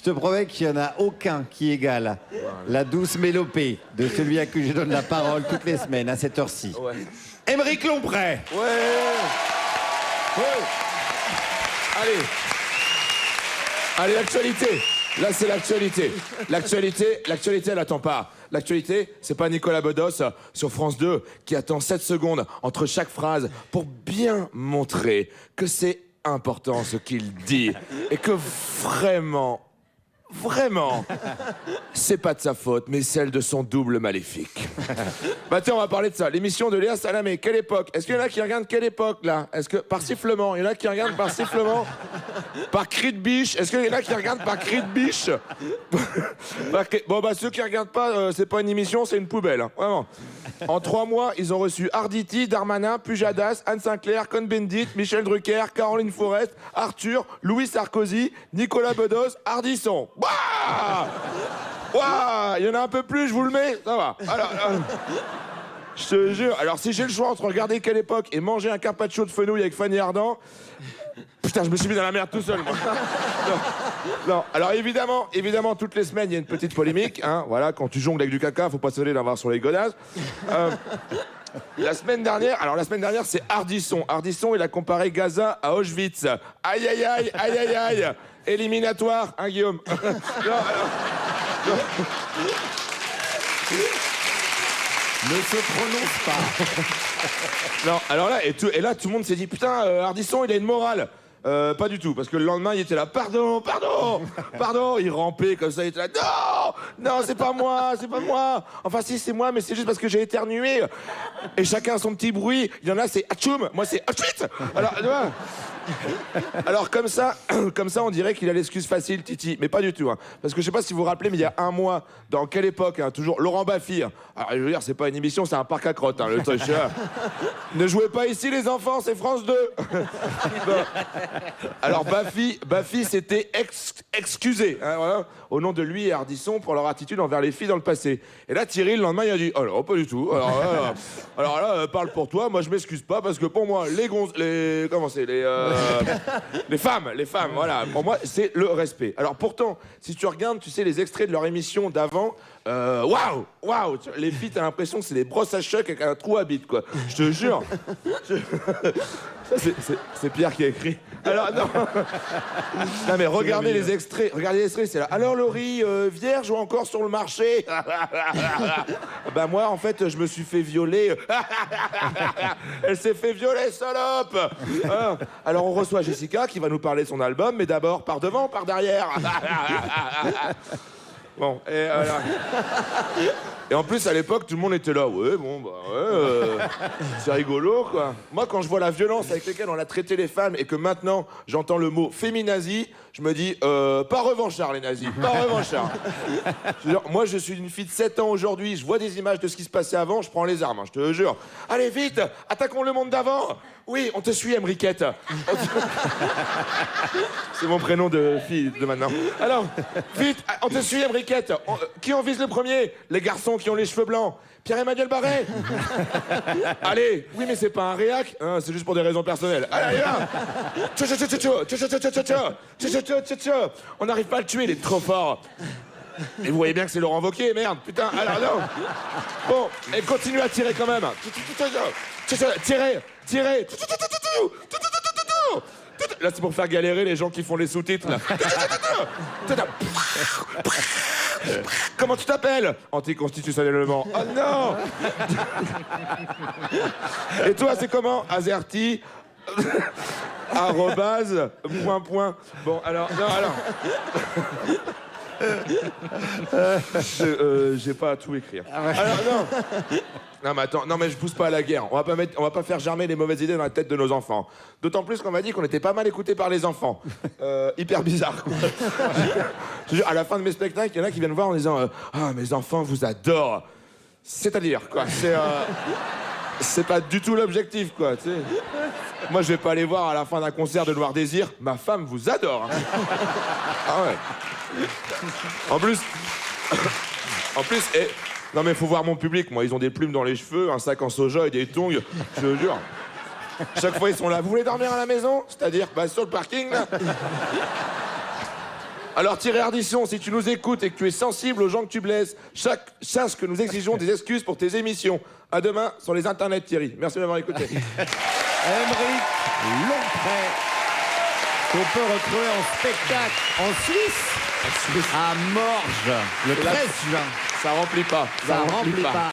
te promets qu'il n'y en a aucun qui égale la douce mélopée de celui à qui je donne la parole toutes les semaines à cette heure-ci. Ouais. Aymeric Lomprey. Ouais. Ouais. Allez, l'actualité. Là, c'est l'actualité. L'actualité, elle attend pas. L'actualité, c'est pas Nicolas Bedos sur France 2 qui attend 7 secondes entre chaque phrase pour bien montrer que c'est important ce qu'il dit et que vraiment, c'est pas de sa faute, mais celle de son double maléfique. Bah tiens, on va parler de ça. L'émission de Léa Salamé, quelle époque? Est-ce qu'il y en a qui regardent quelle époque, là? Est-ce que par sifflement? Il y en a qui regardent par sifflement? Par cri de biche? Est-ce qu'il y en a qui regardent par cri de biche? Bon, bah ceux qui regardent pas, c'est pas une émission, c'est une poubelle, hein, vraiment. En 3 mois, ils ont reçu Arditi, Darmanin, Pujadas, Anne Sinclair, Cohn-Bendit, Michel Drucker, Caroline Forest, Arthur, Louis Sarkozy, Nicolas Bedos, Ardisson. Ouah, ouah, il y en a un peu plus, je vous le mets, ça va. Alors, je te jure, alors si j'ai le choix entre regarder quelle époque et manger un carpaccio de fenouil avec Fanny Ardant, putain, je me suis mis dans la merde tout seul, moi. Non. Alors évidemment, toutes les semaines, il y a une petite polémique, hein, voilà, quand tu jongles avec du caca, faut pas se donner d'avoir sur les godasses. La semaine dernière, c'est Ardisson. Ardisson, il a comparé Gaza à Auschwitz. Aïe, aïe, aïe, aïe, aïe, aïe. Éliminatoire, hein, Guillaume? Non. Ne se prononce pas. Non, alors là, et là, tout le monde s'est dit, putain, Ardisson, il a une morale. Pas du tout, parce que le lendemain, il était là, pardon, il rampait comme ça, il était là, non, c'est pas moi, enfin si, c'est moi, mais c'est juste parce que j'ai éternué, et chacun son petit bruit, il y en a, c'est atchoum, moi c'est atchouit. Alors comme ça, on dirait qu'il a l'excuse facile, Titi, mais pas du tout, hein. Parce que je sais pas si vous vous rappelez, mais il y a un mois, dans quelle époque, hein, toujours Laurent Baffy, hein. Alors je veux dire, c'est pas une émission, c'est un parc à crottes, hein, le truc. Ne jouez pas ici les enfants, c'est France 2. Bon. Alors Baffy s'était excusé, hein, voilà, au nom de lui et Ardisson pour leur attitude envers les filles dans le passé. Et là Thierry le lendemain il a dit, oh non, pas du tout. Alors là, parle pour toi, moi je m'excuse pas parce que pour moi les femmes, voilà, pour moi c'est le respect. Alors pourtant, si tu regardes, tu sais les extraits de leur émission d'avant, waouh, les filles t'as l'impression que c'est des brosses à choc avec un trou à bite, quoi. Je te jure. C'est Pierre qui a écrit. Alors non mais regardez les extraits, c'est là. Alors Laurie, vierge ou encore sur le marché? Bah moi en fait je me suis fait violer. Elle s'est fait violer, salope. Alors on reçoit Jessica qui va nous parler de son album, mais d'abord par devant ou par derrière? Bon, et en plus, à l'époque, tout le monde était là. Ouais, bon, bah, ouais, c'est rigolo, quoi. Moi, quand je vois la violence avec laquelle on a traité les femmes et que maintenant, j'entends le mot féminazie, je me dis, pas revanchard, les nazis, pas revanchard. Moi, je suis une fille de 7 ans aujourd'hui, je vois des images de ce qui se passait avant, je prends les armes, hein, je te jure. Allez, vite, attaquons le monde d'avant. Oui, on te suit, Emriquette. C'est mon prénom de fille de maintenant. Alors, vite, on te suit, Emriquette. Qui en vise le premier? Les garçons qui ont les cheveux blancs. Pierre-Emmanuel Barré. Allez, oui, mais c'est pas un réac, hein, c'est juste pour des raisons personnelles. Allez, là. On n'arrive pas à le tuer, il est trop fort. Et vous voyez bien que c'est Laurent Wauquiez, merde, putain, alors non. Bon, et continue à tirer quand même. Tirez. Là, c'est pour faire galérer les gens qui font les sous-titres, là. Comment tu t'appelles? Anticonstitutionnellement. Oh non. Et toi, c'est comment? Azerty. Arrobase. Point. Bon, alors. J'ai pas à tout écrire. Alors non mais attends, non mais je pousse pas à la guerre. On va pas faire germer les mauvaises idées dans la tête de nos enfants. D'autant plus qu'on m'a dit qu'on était pas mal écoutés par les enfants. Hyper bizarre. Je te jure, à la fin de mes spectacles, il y en a qui viennent voir en disant ah, mes enfants vous adorent. C'est-à-dire quoi, c'est pas du tout l'objectif, quoi, tu sais. Moi, je vais pas aller voir à la fin d'un concert de Noir Désir, ma femme vous adore. Hein. Ah ouais. En plus, non mais faut voir mon public, moi, ils ont des plumes dans les cheveux, un sac en soja et des tongs, je te jure. Chaque fois, ils sont là, vous voulez dormir à la maison? C'est-à-dire, bah, sur le parking, là. Alors Thierry Ardisson, si tu nous écoutes et que tu es sensible aux gens que tu blesses, sache que nous exigeons des excuses pour tes émissions. À demain sur les internets, Thierry. Merci de m'avoir écouté. Aymeric Longpré, qu'on peut retrouver en spectacle en Suisse, à Morges, le 13 juin. Ça remplit pas. Ça remplit pas.